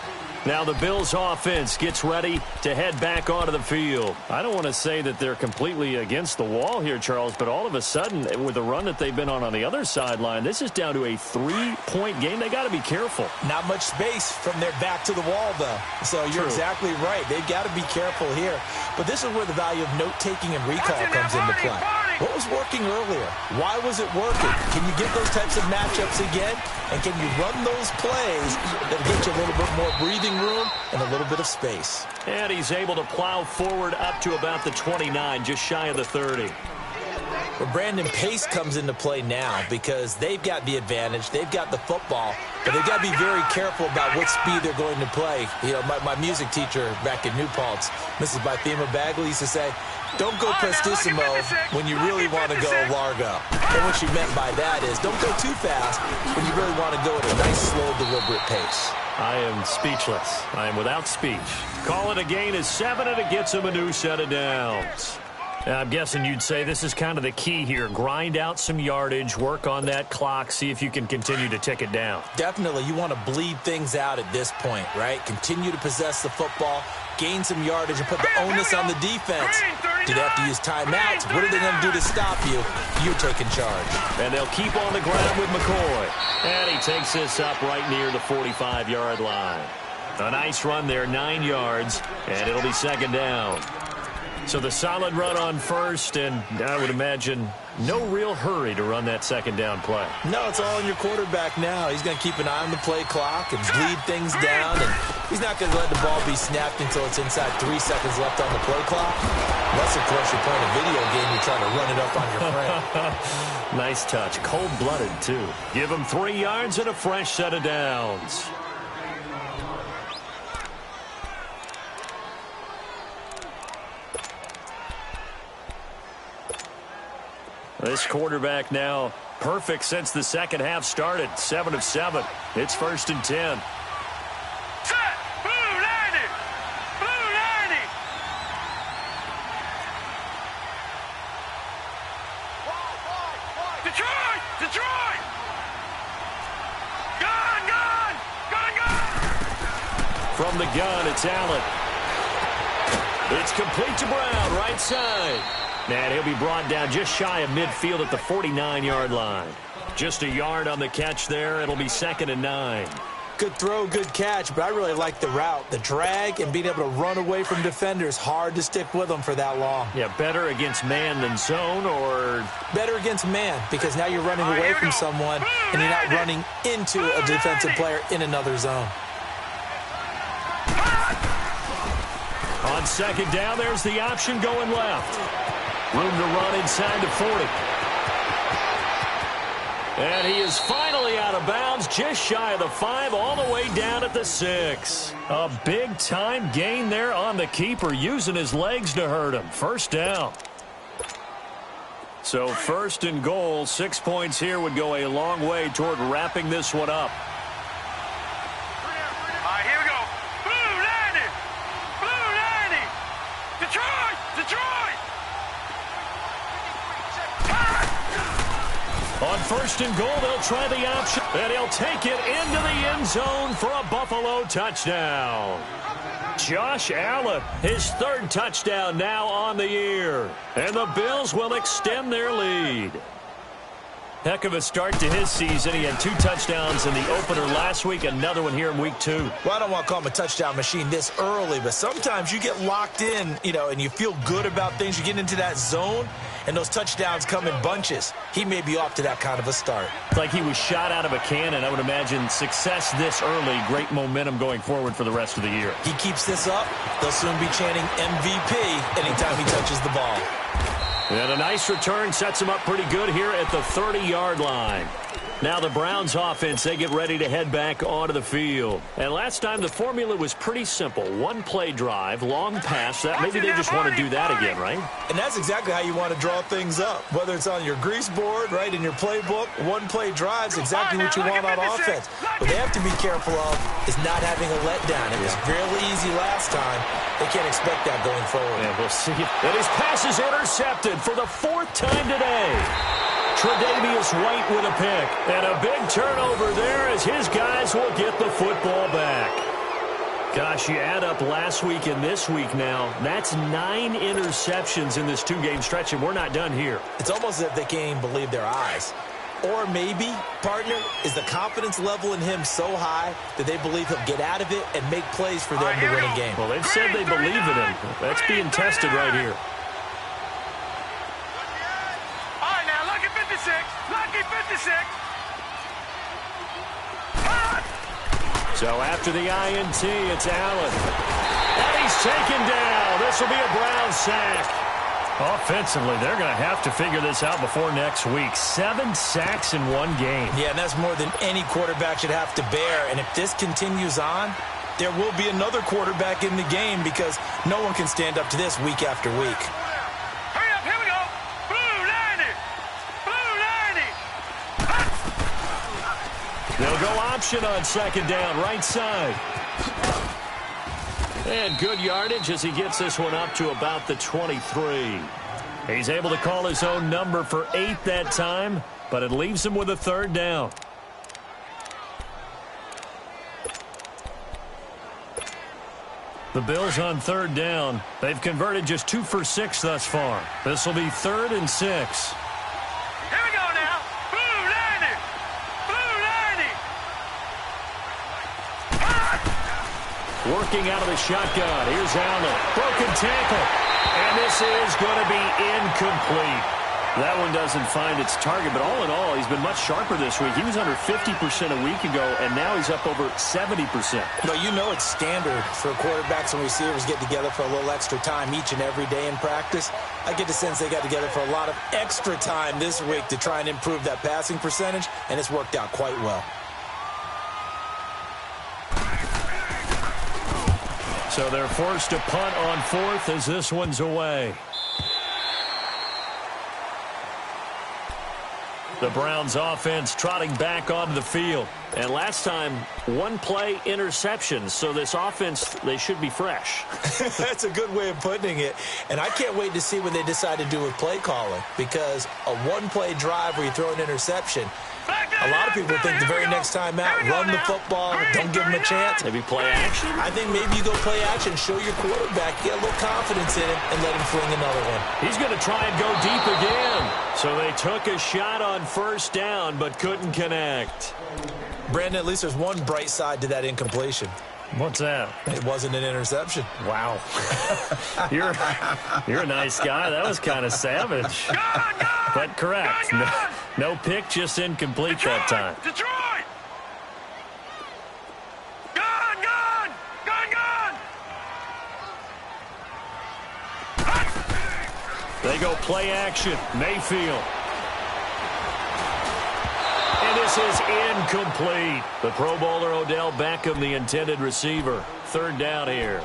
Now the Bills offense gets ready to head back onto the field. I don't want to say that they're completely against the wall here, Charles, but all of a sudden, with the run that they've been on the other sideline, this is down to a 3-point game. They got to be careful. Not much space from their back to the wall, though. So you're exactly right. They've got to be careful here. But this is where the value of note-taking and recall comes into play. What was working earlier? Why was it working? Can you get those types of matchups again? And can you run those plays that get you a little bit more breathing room and a little bit of space? And he's able to plow forward up to about the 29, just shy of the 30. Well, Brandon, pace comes into play now because they've got the advantage. They've got the football, but they've got to be very careful about what speed they're going to play. You know, my music teacher back in New Paltz, Mrs. Bythema Bagley, used to say, don't go prestissimo when you really want to go largo. And what she meant by that is don't go too fast when you really want to go at a nice, slow, deliberate pace. I am speechless. I am without speech. Call it a gain of 7, and it gets him a new set of downs. I'm guessing you'd say this is kind of the key here. Grind out some yardage, work on that clock, see if you can continue to tick it down. Definitely. You want to bleed things out at this point, right? Continue to possess the football, gain some yardage, and put the onus on the defense. Do they have to use timeouts? What are they going to do to stop you? You're taking charge. And they'll keep on the ground with McCoy. And he takes this up right near the 45-yard line. A nice run there, 9 yards, and it'll be 2nd down. So the solid run on first, and I would imagine no real hurry to run that 2nd down play. No, it's all on your quarterback now. He's going to keep an eye on the play clock and bleed things down, and he's not going to let the ball be snapped until it's inside 3 seconds left on the play clock. Unless, of course, you're playing a video game, you're trying to run it up on your friend. Nice touch. Cold-blooded, too. Give him 3 yards and a fresh set of downs. This quarterback now perfect since the second half started. 7 of 7. It's 1st and 10. Set! Blue 90! Blue 90! Detroit! Detroit! Gun! Gun! Gun! Gun! From the gun, it's Allen. It's complete to Brown, right side. And he'll be brought down just shy of midfield at the 49-yard line. Just a yard on the catch there. It'll be 2nd and 9. Good throw, good catch, but I really like the route. The drag and being able to run away from defenders. Hard to stick with them for that long. Yeah, better against man than zone, or better against man, because now you're running away from someone and you're not running into a defensive player in another zone. on 2nd down, there's the option going left. Room to run inside the 40. And he is finally out of bounds, just shy of the 5, all the way down at the 6. A big-time gain there on the keeper, using his legs to hurt him. First down. So first and goal, 6 points here would go a long way toward wrapping this one up. All right, here we go. Blue 90. Blue 90. Detroit. Detroit. On first and goal, they'll try the option, and he'll take it into the end zone for a Buffalo touchdown. Josh Allen, his 3rd touchdown now on the year. And the Bills will extend their lead. Heck of a start to his season. He had 2 touchdowns in the opener last week, another one here in week 2. Well, I don't want to call him a touchdown machine this early, but sometimes you get locked in, and you feel good about things. You get into that zone, and those touchdowns come in bunches. He may be off to that kind of a start. It's like he was shot out of a cannon. I would imagine success this early, great momentum going forward for the rest of the year. He keeps this up, they'll soon be chanting MVP anytime he touches the ball. And a nice return sets him up pretty good here at the 30-yard line. Now the Browns offense, they get ready to head back onto the field. And last time the formula was pretty simple. 1-play drive, long pass. That maybe they just want to do that again, right? And that's exactly how you want to draw things up. Whether it's on your grease board, right, in your playbook, 1-play drive's exactly what you want on offense. What they have to be careful of is not having a letdown. It was really easy last time. They can't expect that going forward. And we'll see. And his pass is intercepted for the 4th time today. Tre'Davious White with a pick. And a big turnover there as his guys will get the football back. Gosh, you add up last week and this week now. That's 9 interceptions in this 2-game stretch, and we're not done here. It's almost as if they can't even believe their eyes. Or maybe, partner, is the confidence level in him so high that they believe he'll get out of it and make plays for them to win a game. Well, they've said they believe in him. That's being tested right here. All right, now, lucky 56. Lucky 56. So after the INT, it's Allen. And he's taken down. This will be a Brown sack. Offensively, they're going to have to figure this out before next week. 7 sacks in 1 game. Yeah, and that's more than any quarterback should have to bear. And if this continues on, there will be another quarterback in the game because no one can stand up to this week after week. Hurry up, here we go. Blue 90. Blue 90. They'll go option on 2nd down, right side. And good yardage as he gets this one up to about the 23. He's able to call his own number for 8 that time, but it leaves him with a 3rd down. The Bills on 3rd down. They've converted just 2 for 6 thus far. This will be 3rd and 6. Here we go now. Blue 90. Blue 90. Working out of the shotgun. Here's Allen. Broken tackle. And this is going to be incomplete. That one doesn't find its target, but all in all, he's been much sharper this week. He was under 50% a week ago, and now he's up over 70%. Well, you know it's standard for quarterbacks and receivers get together for a little extra time each and every day in practice. I get the sense they got together for a lot of extra time this week to try and improve that passing percentage, and it's worked out quite well. So they're forced to punt on 4th as this one's away. The Browns offense trotting back onto the field. And last time, 1-play interception. So this offense, they should be fresh. That's a good way of putting it. And I can't wait to see what they decide to do with play calling. Because a 1-play drive where you throw an interception, a lot of people think the very next time out, run the football, don't give them a chance. Maybe play action? I think maybe you go play action, show your quarterback, get a little confidence in him, and let him fling another one. He's going to try and go deep again. So they took a shot on 1st down, but couldn't connect. Brandon, at least there's one bright side to that incompletion. What's that? It wasn't an interception. Wow. You're a nice guy. That was kind of savage. But correct. No pick, just incomplete that time. Detroit! Gone! They go play action. Mayfield. This is incomplete. The Pro Bowler Odell Beckham, the intended receiver. Third down here.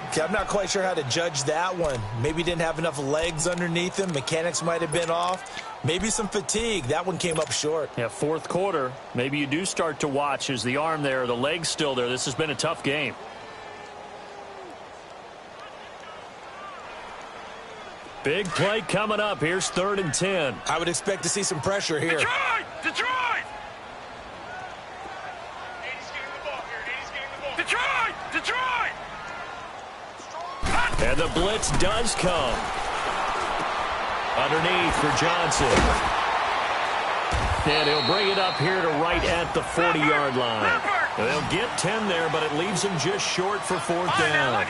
Okay, I'm not quite sure how to judge that one. Maybe didn't have enough legs underneath him. Mechanics might have been off. Maybe some fatigue. That one came up short. Yeah, fourth quarter. Maybe you do start to watch. Is the arm there, the leg's still there? This has been a tough game. Big play coming up. Here's 3rd and 10. I would expect to see some pressure here. Detroit! Detroit! 80's getting the ball here. 80's getting the ball. Detroit! Detroit! And the blitz does come. Underneath for Johnson. And he'll bring it up here to right at the 40-yard line. They'll get 10 there, but it leaves them just short for 4th down.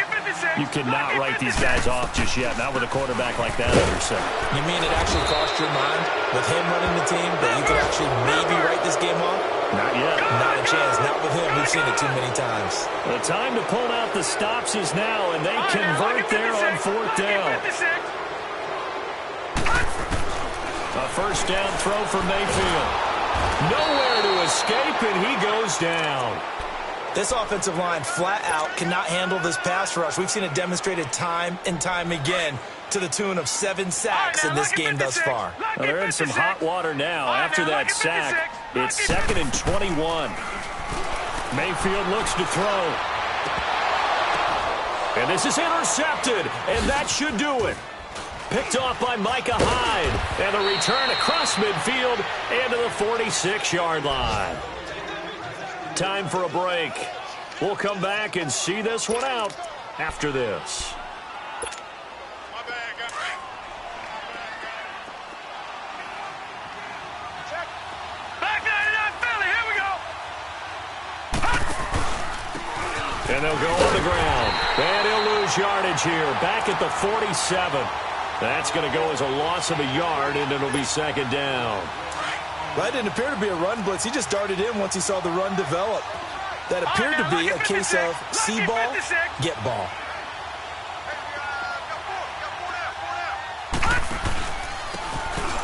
You cannot write these guys off just yet, not with a quarterback like that under center. You mean it actually crossed your mind with him running the team that you could actually maybe write this game off? Not yet. Not a chance. Not with him. We've seen it too many times. The time to pull out the stops is now, and they convert there on 4th down. A first down throw for Mayfield. Nowhere to escape, and he goes down. This offensive line flat out cannot handle this pass rush. We've seen it demonstrated time and time again to the tune of 7 sacks in this game thus far. Well, they're in some hot water now. After that sack, it's 2nd and 21. Mayfield looks to throw. And this is intercepted, and that should do it. Picked off by Micah Hyde. And the return across midfield and to the 46-yard line. Time for a break. We'll come back and see this one out after this. My bad, guys. Check. Back 99 Philly, here we go. And they'll go on the ground. And he'll lose yardage here. Back at the 47. That's going to go as a loss of a yard, and it'll be 2nd down. Well, that didn't appear to be a run blitz. He just darted in once he saw the run develop. That appeared to be a case of see ball, get ball.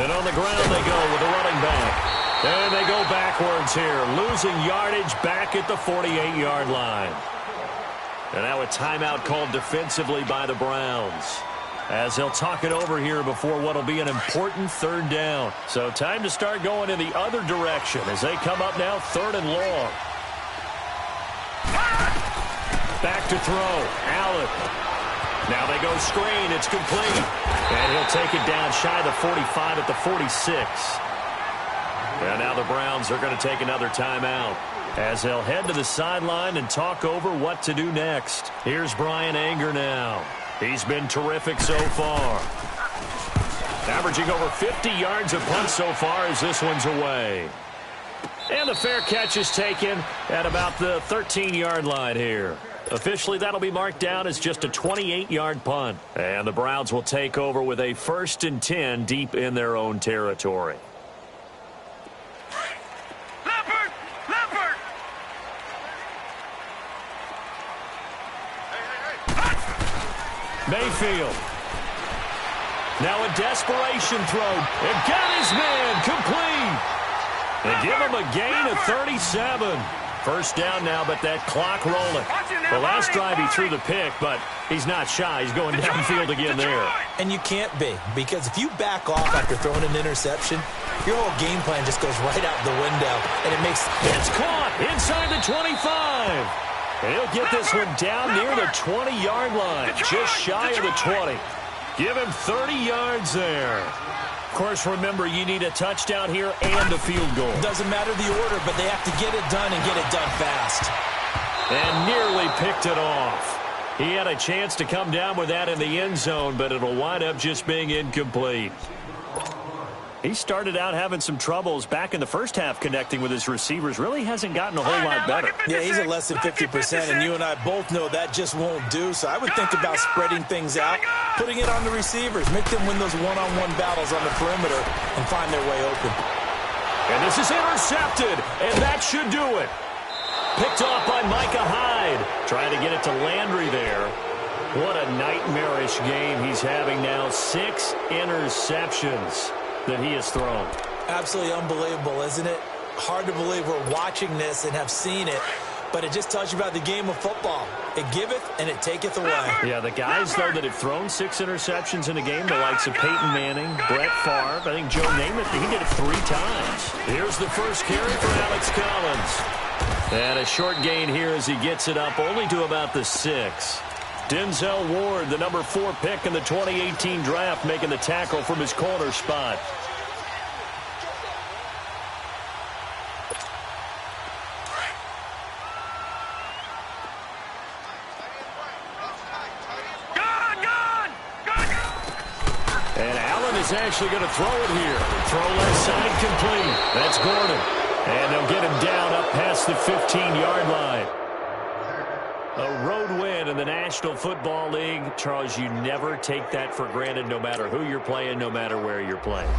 And on the ground they go with the running back. And they go backwards here, losing yardage back at the 48-yard line. And now a timeout called defensively by the Browns, as they'll talk it over here before what will be an important 3rd down. So time to start going in the other direction as they come up now 3rd and long. Back to throw. Allen. Now they go screen. It's complete. And he'll take it down shy of the 45 at the 46. And now the Browns are going to take another timeout as they'll head to the sideline and talk over what to do next. Here's Brian Anger now. He's been terrific so far. Averaging over 50 yards a punt so far as this one's away. And the fair catch is taken at about the 13-yard line here. Officially, that'll be marked down as just a 28-yard punt. And the Browns will take over with a 1st and 10 deep in their own territory. Leopard! Leopard! Mayfield. Now a desperation throw. And got his man complete. They give him a gain of 37. First down now, but that clock rolling. The last drive he threw the pick, but he's not shy. He's going downfield again there. And you can't be, because if you back off after throwing an interception, your whole game plan just goes right out the window, and it makes... It's caught inside the 25. And he'll get this one down near the 20-yard line, just shy of the 20. Give him 30 yards there. Of course, remember, you need a touchdown here and a field goal. Doesn't matter the order, but they have to get it done and get it done fast. And nearly picked it off. He had a chance to come down with that in the end zone, but it'll wind up just being incomplete. He started out having some troubles back in the first half connecting with his receivers. Really hasn't gotten a whole lot better. Yeah, he's at less than 50%, and you and I both know that just won't do. So I would think about spreading things out, putting it on the receivers, make them win those one-on-one battles on the perimeter and find their way open. And this is intercepted, and that should do it. Picked off by Micah Hyde. Trying to get it to Landry there. What a nightmarish game he's having now. 6 interceptions that he has thrown. Absolutely unbelievable, isn't it? hard to believe we're watching this and have seen it, but it just tells you about the game of football. It giveth and it taketh away. Yeah, the guys, though, that have thrown 6 interceptions in a game, the likes of Peyton Manning, Brett Favre, I think Joe Namath, he did it 3 times. Here's the first carry for Alex Collins. And a short gain here as he gets it up only to about the 6. Denzel Ward, the number 4 pick in the 2018 draft, making the tackle from his corner spot. And Allen is actually going to throw it here. Throw left side complete. That's Gordon. And they'll get him down up past the 15-yard line. A road win in the National Football League. Charles, you never take that for granted no matter who you're playing, no matter where you're playing.